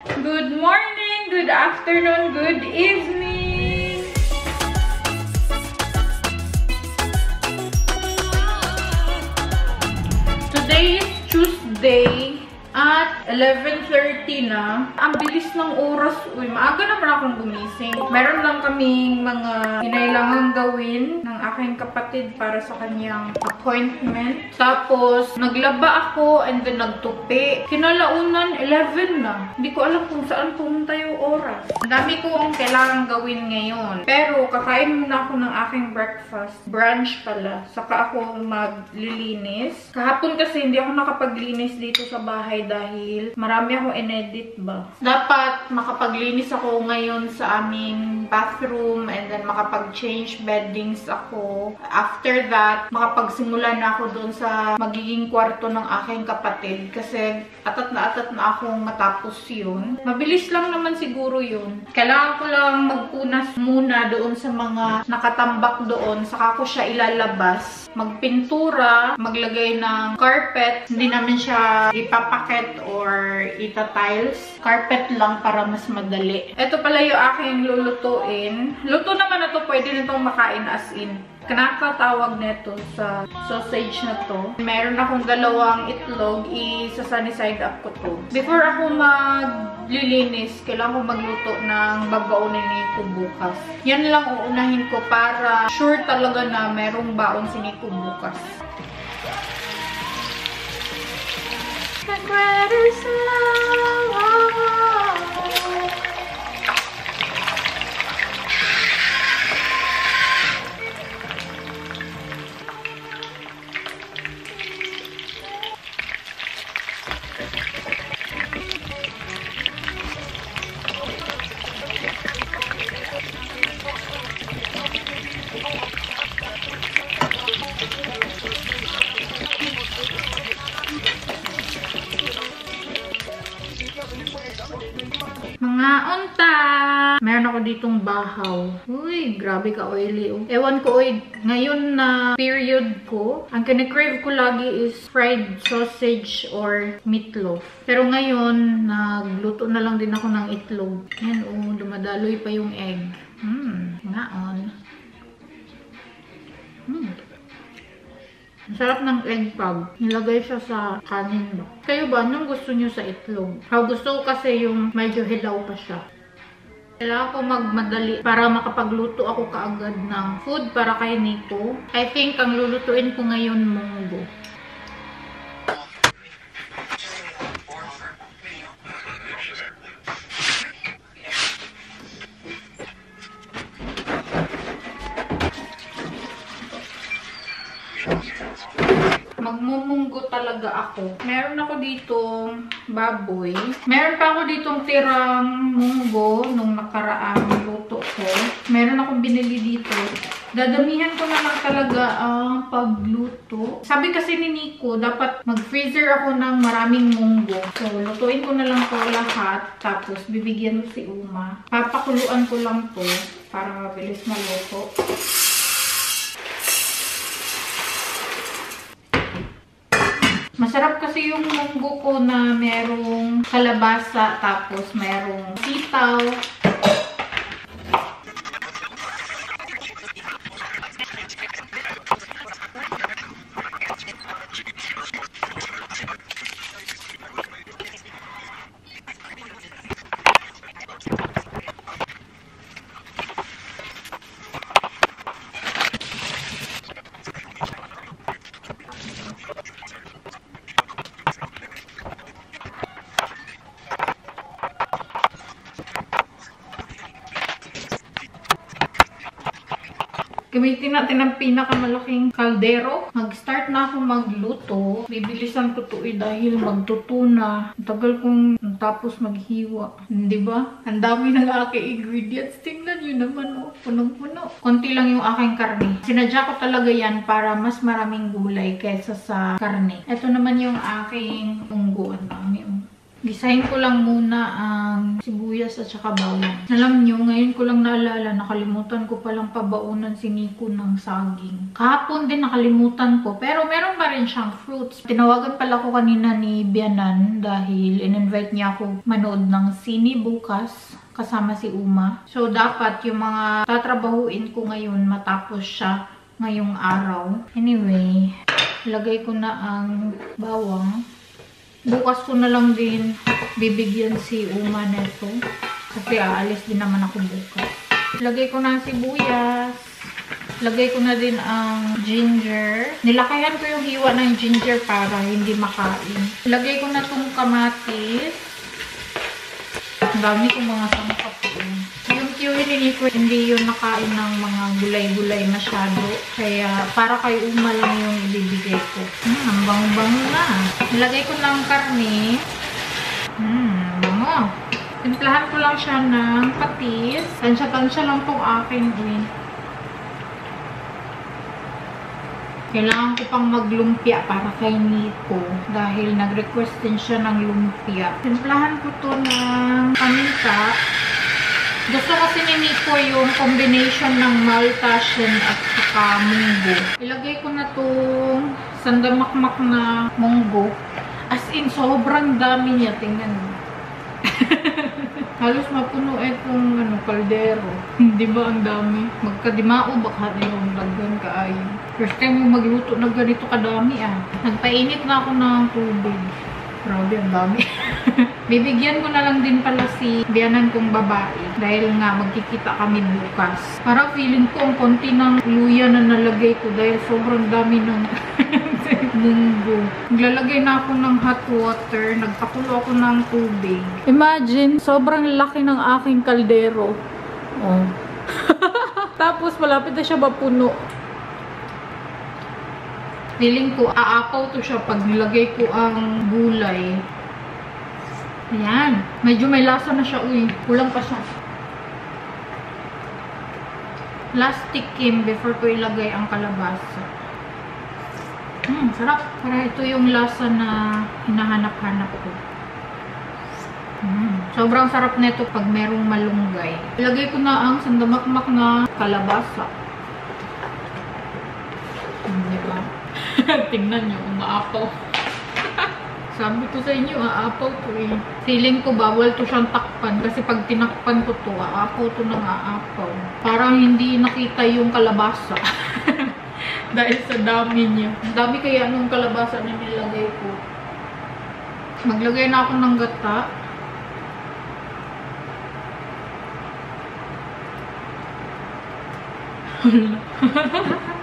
Good morning, good afternoon, good evening! Today is Tuesday at 11:30 na. Ang bilis ng oras. Uy, maaga naman akong gumising. Meron lang kaming mga kinailangang gawin ng aking kapatid para sa kanyang appointment. Tapos, naglaba ako and then nagtupi. Kinalaunan, 11 na. Hindi ko alam kung saan pumunta yung oras. Ang dami kong kailangang gawin ngayon. Pero, kakain muna ako ng aking breakfast. Brunch pala. Saka ako maglilinis. Kahapon kasi hindi ako nakapaglinis dito sa bahay dahil marami akong in-edit ba. Dapat makapaglinis ako ngayon sa aming bathroom and then makapag-change beddings ako. After that, makapagsimula na ako doon sa magiging kwarto ng aking kapatid kasi atat na akong matapos yun. Mabilis lang naman siguro yun. Kailangan ko lang magpunas muna doon sa mga nakatambak doon. Saka ko siya ilalabas. Magpintura, maglagay ng carpet. Hindi namin siya ipapakit or ita-tiles. Carpet lang para mas madali. Ito pala yung aking lulutuin. Luto naman na to, pwede na itong makain as in. Kinakatawag nito sa sausage na to. Meron akong dalawang itlog, isa-sunny side up ko to. Before ako maglilinis, kailangan ko magluto ng babaunin nito bukas. Yan lang uunahin ko para sure talaga na merong baon si Nico bukas. Mga unta! Meron ako ditong bahaw. Uy, grabe ka oily. Oh. Ewan ko, oy, ngayon na period ko, ang kinikrave ko lagi is fried sausage or meatloaf. Pero ngayon, nagluto na lang din ako ng itlog. Yan, oh, dumadaloy pa yung egg. Ngaon. Masarap ng egg pag nilagay siya sa kanin ba. Kayo ba? Anong gusto nyo sa itlog? Gusto ko kasi yung medyo hilaw pa siya. Kailangan ko magmadali para makapagluto ako kaagad ng food para kay Nico. I think ang lulutuin ko ngayon munggo. Magmumunggo talaga ako. Meron ako ditong baboy. Meron pa ako ditong tirang munggo nung nakaraang luto ko. Meron akong binili dito. Dadamihan ko na lang talaga ang pagluto. Sabi kasi ni Nico, dapat mag-freezer ako ng maraming munggo. So, lutuin ko na lang to lahat. Tapos, bibigyan ko si Uma. Papakuluan ko lang to para mabilis maluto. Masarap kasi yung munggo ko na merong kalabasa, tapos merong sitaw. Gamitin natin ang pinakamalaking kaldero. Mag-start na ako magluto. Bibilisan ko to dahil magtuto na. Tagal kong tapos maghiwa. Di ba? Ang dami ng aking ingredients. Tingnan nyo naman, oh. Punong-puno. Konti lang yung aking karne. Sinadya ko talaga yan para mas maraming gulay kaysa sa karne. Ito naman yung aking munggo. Ang dami, oh. Gisahin ko lang muna ang ng sibuyas at saka bawang. Alam nyo, ngayon ko lang naalala, nakalimutan ko palang pabaunan si Nico ng saging. Kahapon din nakalimutan ko, pero meron pa rin siyang fruits. Tinawagan pala ko kanina ni Bianan dahil in-invite niya ako manood ng sine bukas kasama si Uma. So, dapat yung mga tatrabahuin ko ngayon matapos siya ngayong araw. Anyway, lagay ko na ang bawang. Bukas ko na lang din bibigyan si Uma neto. Kasi aalis din naman ako bukas. Lagay ko na ang sibuyas. Lagay ko na din ang ginger. Nilakayan ko yung hiwa ng ginger para hindi makain. Lagay ko na tong kamatis. Ang dami kong mga sangkap yun. Yung kiwi ni Nico, hindi yun nakain ng mga gulay-gulay masyado. Kaya para kay Uma lang yung ibibigay ko. Ang bang-bang na. Nilagay ko ng karne. Bango. Timplahan ko lang siya ng patis. Tansya-tansya lang tong akin eh. Kailangan ko pang maglumpia para kay Nico. Dahil nag-request din siya ng lumpia. Timplahan ko to ng paminta. Gusto kasi ni Nico yung combination ng Maltasian at saka munggo. Ilagay ko na tong sandamakmak na munggo. As in, sobrang dami niya. Tingnan mo. Halos mapuno itong kaldero. Di ba ang dami? Magkadimao baka yung lagyan kaayo. First time mo magluto na ganito kadami ah. Nagpainit na ako ng tubig. Grabe, ang dami. Bibigyan ko na lang din pala si biyanan kong babae. Dahil nga magkikita kami bukas. Parang feeling ko ang konti ng luya na nalagay ko dahil sobrang dami ng munggo. Naglalagay na ako ng hot water. Nagpakulo ako ng tubig. Imagine, sobrang laki ng aking kaldero. Oh. Tapos malapit na siya mapuno. Feeling ko, aapaw to siya pag nilagay ko ang gulay. Ayan. Medyo may lasa na siya. Uy, kulang pa siya. Last tikim before ko ilagay ang kalabasa. Sarap. Para ito yung lasa na hinahanap-hanap ko. Sobrang sarap nito pag merong malunggay. Ilagay ko na ang sandamakmak na kalabasa. Diba? Tingnan nyo, umaapaw. Sabi ko sa inyo, aapaw to eh. Feeling ko bawal to siyang takpan kasi pag tinakpan ko to, aapaw to ng aapaw. Parang hindi nakita yung kalabasa. Dahil sa dami niya. Dami kaya nung kalabasa na nilagay ko. Maglagay na ako ng gata.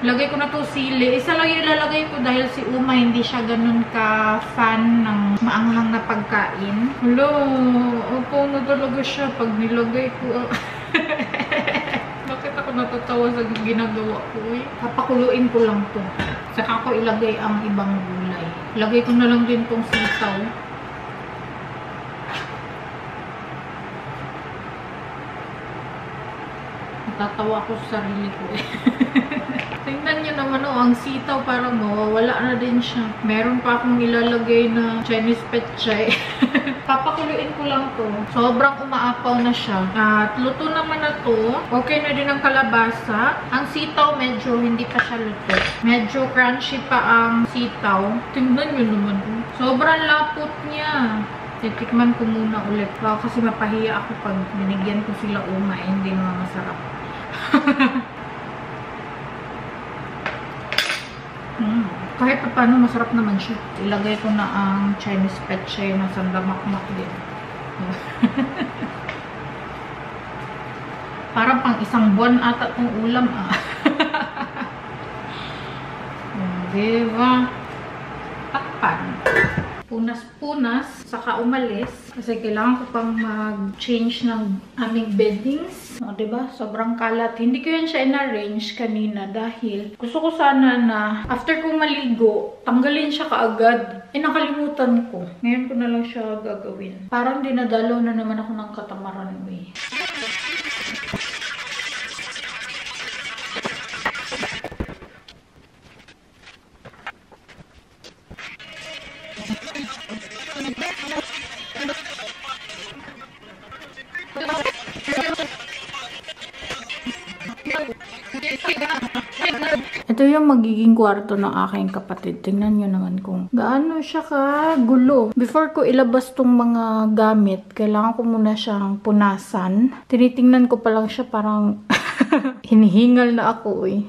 Lagay ko na to sili. Isa lang yung ilalagay ko dahil si Uma hindi siya ganun ka-fan ng maanghang na pagkain. Hello, opo na talaga siya pag nilagay ko. Bakit ako natatawa sa ginagawa ko eh? Papakuluin ko lang to. Saka ko ilagay ang ibang gulay. Ilagay ko na lang din tong sitaw. Natatawa ko sa sarili ko eh. Tingnan nyo naman ang sitaw parang mawawala na din siya. Meron pa akong ilalagay na Chinese petchay. Papakuluin ko lang to. Sobrang umaapaw na siya. At luto naman na to. Okay na din ang kalabasa. Ang sitaw medyo hindi pa siya luto. Medyo crunchy pa ang sitaw. Tingnan nyo naman. Sobrang lapot niya. Titikman ko muna ulit. Kasi mapahiya ako pag binigyan ko sila Uma. Hindi naman masarap. Kahit pa paano masarap naman siya. Ilagay ko na ang Chinese petchay na sandamakmak din. Parang pang isang buwan ata itong ulam ah. Diba? Takpan. Punas-punas, saka umalis. Kasi kailangan ko pang mag-change ng aming beddings. O, diba? Sobrang kalat. Hindi ko yan siya in-arrange kanina dahil gusto ko sana na after kong maligo, tanggalin siya kaagad. Nakalimutan ko. Ngayon ko na lang siya gagawin. Parang dinadalaw na naman ako ng katamaran mo eh. Ito yung magiging kwarto ng aking kapatid. Tingnan nyo naman kung gaano siya kagulo. Before ko ilabas tong mga gamit, kailangan ko muna siyang punasan. Tinitingnan ko pa lang siya, parang hinihingal na ako eh.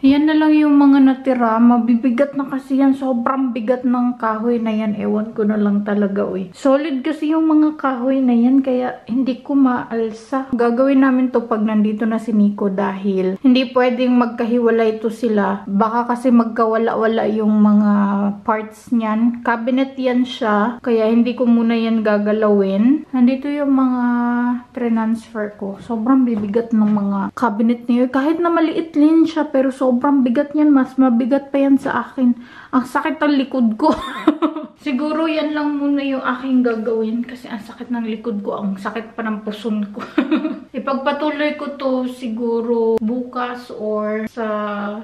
Yan na lang yung mga natira. Mabibigat na kasi yan. Sobrang bigat ng kahoy na yan. Ewan ko na lang talaga, uy. Solid kasi yung mga kahoy na yan. Kaya hindi ko maalsa. Gagawin namin to pag nandito na si Nico. Dahil hindi pwedeng magkahiwalay ito sila. Baka kasi magkawala-wala yung mga parts niyan. Cabinet yan siya. Kaya hindi ko muna yan gagalawin. Nandito yung mga transfer ko. Sobrang bibigat ng mga cabinet niyo. Kahit na maliit din siya. Pero sobrang bigat niyan, mas mabigat pa yan sa akin. Ang sakit ng likod ko. Siguro yan lang muna yung aking gagawin kasi ang sakit ng likod ko, ang sakit pa ng puson ko. Ipagpatuloy ko to siguro bukas or sa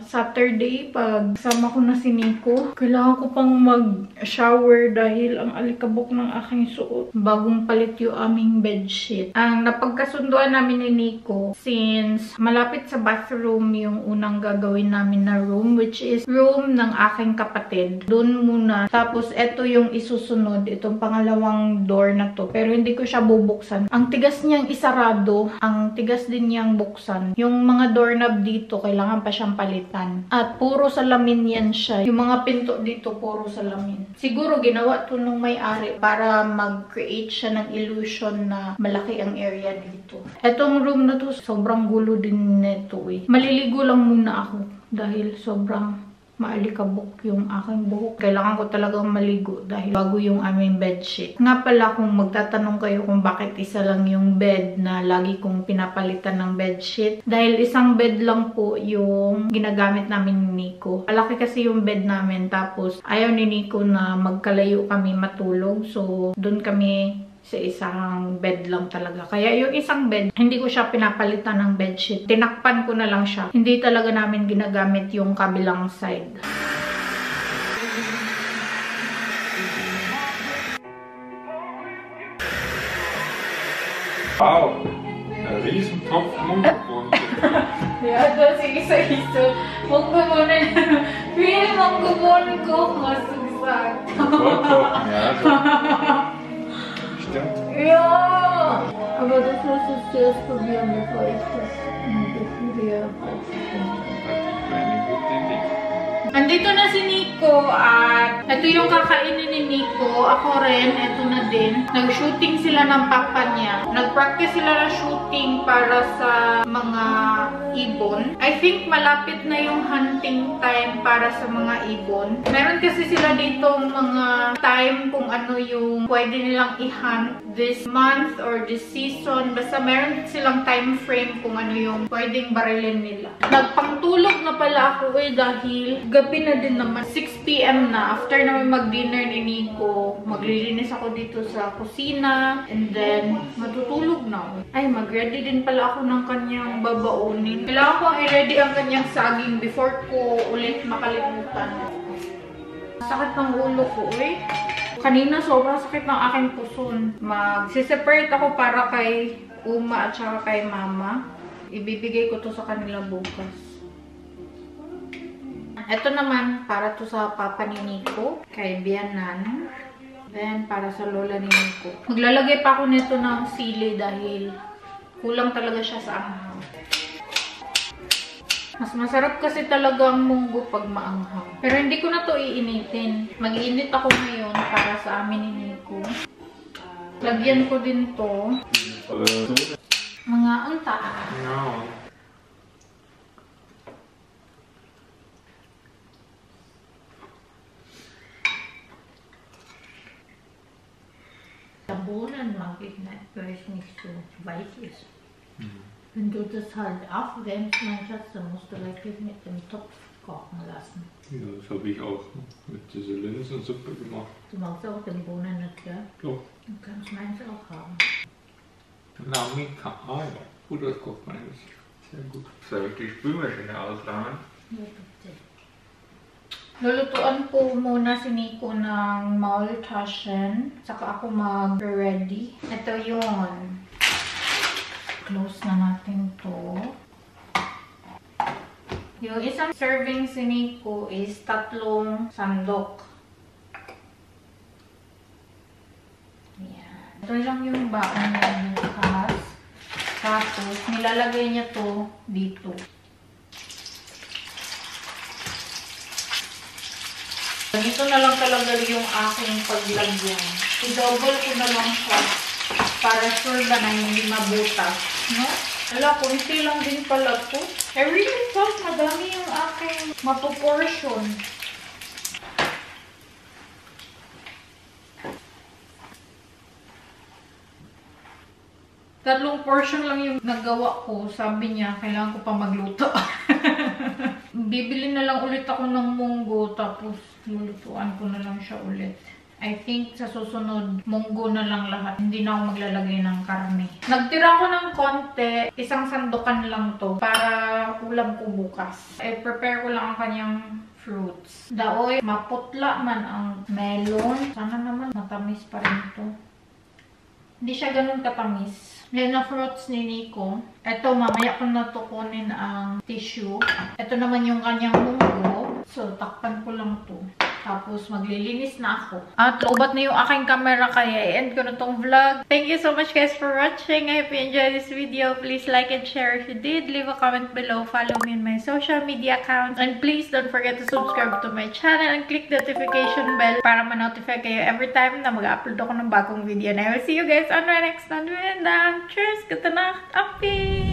Saturday pag sama ko na si Nico. Kailangan ko pang mag-shower dahil ang alikabok ng aking suot. Bagong palit yung aming bedsheet. Ang napagkasunduan namin ni Nico, since malapit sa bathroom yung unang gagawin namin na room, which is room ng aking kapatid. Doon muna. Tapos eto yung isusunod, itong pangalawang door na to. Pero hindi ko siya bubuksan. Ang tigas niyang isarado, ang tigas din niyang buksan. Yung mga doorknob dito, kailangan pa siyang palitan. At puro salamin yan siya. Yung mga pinto dito, puro salamin. Siguro ginawa to nung may-ari para mag-create siya ng illusion na malaki ang area dito. Etong room na to, sobrang gulo din nito eh. Maliligo lang muna ako dahil sobrang maalikabok yung aking buhok. Kailangan ko talagang maligo dahil bago yung aming bedsheet. Nga pala, kung magtatanong kayo kung bakit isa lang yung bed na lagi kong pinapalitan ng bedsheet, dahil isang bed lang po yung ginagamit namin ni Nico. Malaki kasi yung bed namin, tapos ayaw ni Nico na magkalayo kami matulog. So, doon kami sa isang bed lang talaga. Kaya yung isang bed, hindi ko siya pinapalitan ng bedsheet. Tinakpan ko na lang siya. Hindi talaga namin ginagamit yung kabilang side. Wow! Ein Riesentopf Mundgebunden. Ja, das ist so. Mungkubunan. Feel mungkubunan ko, masugsak. Ja, stimmt. Ja! Aber das muss ich zuerst probieren, bevor ich das hier Eine gute Idee. Andito na si Nico at ito yung kakainin ni Nico. Ako rin, ito na din. Nag-shooting sila ng papa niya. Nag-practice sila ng shooting para sa mga ibon. I think malapit na yung hunting time para sa mga ibon. Meron kasi sila dito mga time kung ano yung pwede nilang i-hunt this month or this season. Basta meron silang time frame kung ano yung pwedeng barilin nila. Nagpangtulog na pala ako dahil gabi na din naman. 6 PM na. After naman mag-dinner ni Nico, maglilinis ako dito sa kusina. And then, matutulog na ako. Ay, mag-ready din pala ako ng kanyang babaunin. Kailangan ko i-ready ang kanyang saging before ko ulit makalimutan. Sakit ng ulo ko, Kanina sobrang sakit ng aking puson. Mag-separate ako para kay Uma at saka kay Mama. Ibibigay ko to sa kanila bukas. Ito naman para to sa papa ni Nico, kay Bianan. Then para sa lola ni Nico. Maglalagay pa ako nito ng sili dahil kulang talaga siya sa anghang. Mas masarap kasi talaga ang munggo pag maanghang. Pero hindi ko na to iinitin. Mag-iinit ako ngayon para sa amin ni Nico. Lagyan ko din to. Mga unta. No. Bohnen mag ich nicht, weil es nicht so weich ist. Wenn du das halt aufwärmst, mein Schatz, dann musst du wirklich mit dem Topf kochen lassen. Ja, das habe ich auch mit dieser Linsensuppe gemacht. Du magst auch den Bohnen nicht, gell? Ja. Du kannst meins auch haben. Namika. Ah ja, gut, das kocht meines. Sehr gut. Soll ich die Spülmaschine ausräumen? Ja, bitte. Lulutuan ko muna si Nico ng Maultaschen. Saka ako mag-ready. Ito yun. Close na natin to. Yung isang serving si Nico is 3 sandok. Ayan. Ito lang yung baon niya bukas. Tapos, nilalagay niya to dito. Ganito na lang talaga yung aking paglagyan. I-double ko na lang siya para sure ba na hindi mabutas. No? Wala, kunti lang din pala to. I really thought madami yung aking mapoportion. Tatlong portion lang yung nagawa ko. Sabi niya, kailangan ko pa magluto. Bibili na lang ulit ako ng munggo, tapos lulutuan ko na lang siya ulit. I think sa susunod, munggo na lang lahat. Hindi na ako maglalagay ng karne. Nagtira ko ng konti. Isang sandukan lang to para ulam ko bukas. I-prepare ko lang ang kanyang fruits. Daoy, maputla man ang melon. Sana naman matamis pa rin to. Hindi siya ganun katamis. Yan na fruits ni Nico. Ito, mamaya ko na to kunin ang tissue. Ito naman yung kanyang munggo. So, takpan ko lang to. Tapos, maglilinis na ako. At lobat na yung aking camera kaya i-end ko na tong vlog. Thank you so much guys for watching. I hope you enjoyed this video. Please like and share if you did. Leave a comment below. Follow me on my social media accounts. And please don't forget to subscribe to my channel and click the notification bell para ma-notify kayo every time na mag-upload ako ng bagong video. And I will see you guys on my next one. Cheers! Gute Nacht! Appi!